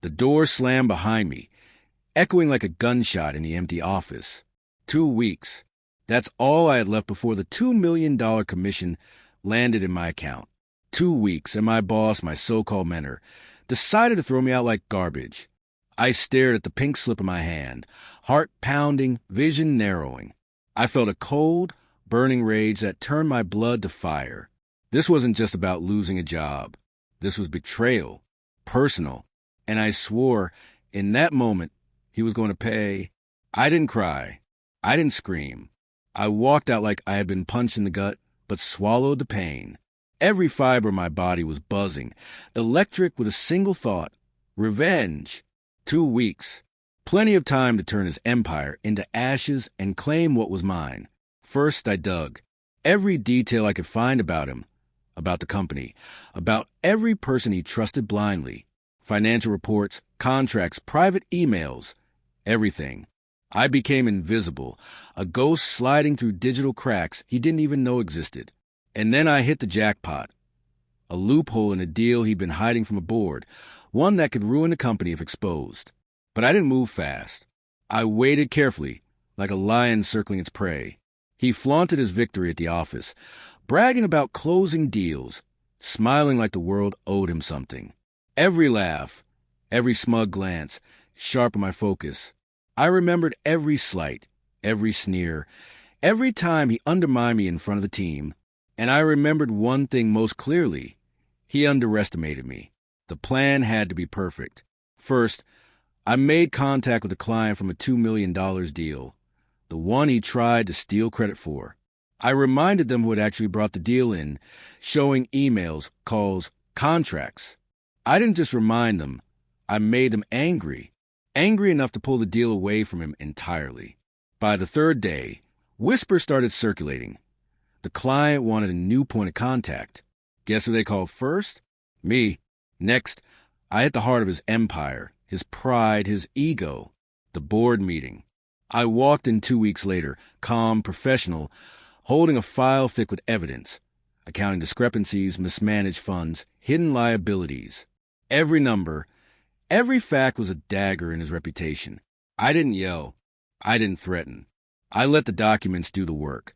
The door slammed behind me, echoing like a gunshot in the empty office. 2 weeks. That's all I had left before the $2 million commission landed in my account. 2 weeks, and my boss, my so-called mentor, decided to throw me out like garbage. I stared at the pink slip in my hand, heart pounding, vision narrowing. I felt a cold, burning rage that turned my blood to fire. This wasn't just about losing a job. This was betrayal, personal, and I swore in that moment he was going to pay. I didn't cry. I didn't scream. I walked out like I had been punched in the gut, but swallowed the pain. Every fiber of my body was buzzing, electric with a single thought: revenge. 2 weeks. Plenty of time to turn his empire into ashes and claim what was mine. First, I dug. Every detail I could find about him, about the company, about every person he trusted blindly. Financial reports, contracts, private emails, everything. I became invisible, a ghost sliding through digital cracks he didn't even know existed. And then I hit the jackpot. A loophole in a deal he'd been hiding from a board, one that could ruin the company if exposed. But I didn't move fast. I waited carefully, like a lion circling its prey. He flaunted his victory at the office, bragging about closing deals, smiling like the world owed him something. Every laugh, every smug glance, sharpened my focus. I remembered every slight, every sneer, every time he undermined me in front of the team. And I remembered one thing most clearly. He underestimated me. The plan had to be perfect. First, I made contact with a client from a $2 million deal, the one he tried to steal credit for. I reminded them who had actually brought the deal in, showing emails, calls, contracts. I didn't just remind them, I made them angry enough to pull the deal away from him entirely. By the third day, whispers started circulating. The client wanted a new point of contact. Guess who they called first? Me. Next, I hit the heart of his empire, his pride, his ego. The board meeting. I walked in 2 weeks later, calm, professional, holding a file thick with evidence, accounting discrepancies, mismanaged funds, hidden liabilities. Every number, every fact was a dagger in his reputation. I didn't yell. I didn't threaten. I let the documents do the work,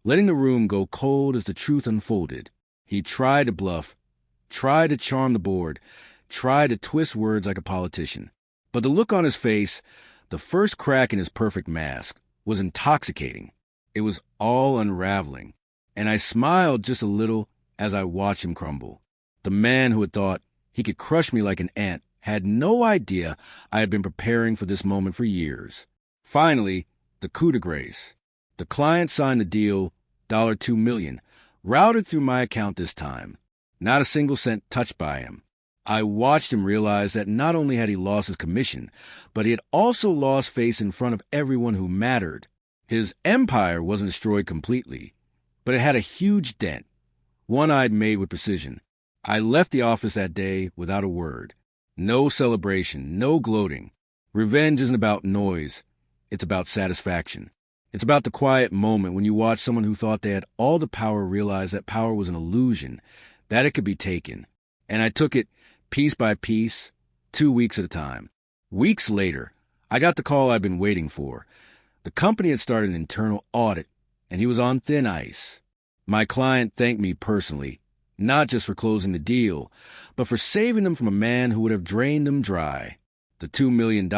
letting the room go cold as the truth unfolded. He tried to bluff, tried to charm the board, tried to twist words like a politician. But the look on his face, the first crack in his perfect mask, was intoxicating. It was all unraveling, and I smiled just a little as I watched him crumble. The man who had thought he could crush me like an ant had no idea I had been preparing for this moment for years. Finally, the coup de grace. The client signed the deal, $2 million, routed through my account this time. Not a single cent touched by him. I watched him realize that not only had he lost his commission, but he had also lost face in front of everyone who mattered. His empire wasn't destroyed completely, but it had a huge dent, one I'd made with precision. I left the office that day without a word. No celebration, no gloating. Revenge isn't about noise. It's about satisfaction. It's about the quiet moment when you watch someone who thought they had all the power realize that power was an illusion, that it could be taken. And I took it piece by piece, 2 weeks at a time. Weeks later, I got the call I'd been waiting for. The company had started an internal audit, and he was on thin ice. My client thanked me personally, not just for closing the deal, but for saving them from a man who would have drained them dry. The $2 million?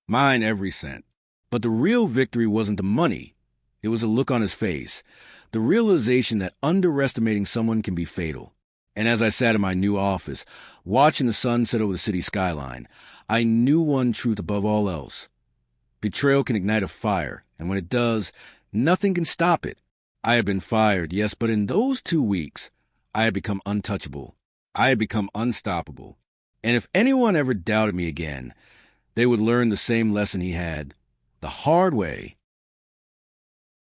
Mine every cent. But the real victory wasn't the money. It was a look on his face, the realization that underestimating someone can be fatal. And as I sat in my new office, watching the sun set over the city skyline, I knew one truth above all else. Betrayal can ignite a fire, and when it does, nothing can stop it. I had been fired, yes, but in those 2 weeks, I had become untouchable. I had become unstoppable. And if anyone ever doubted me again, they would learn the same lesson he had, the hard way,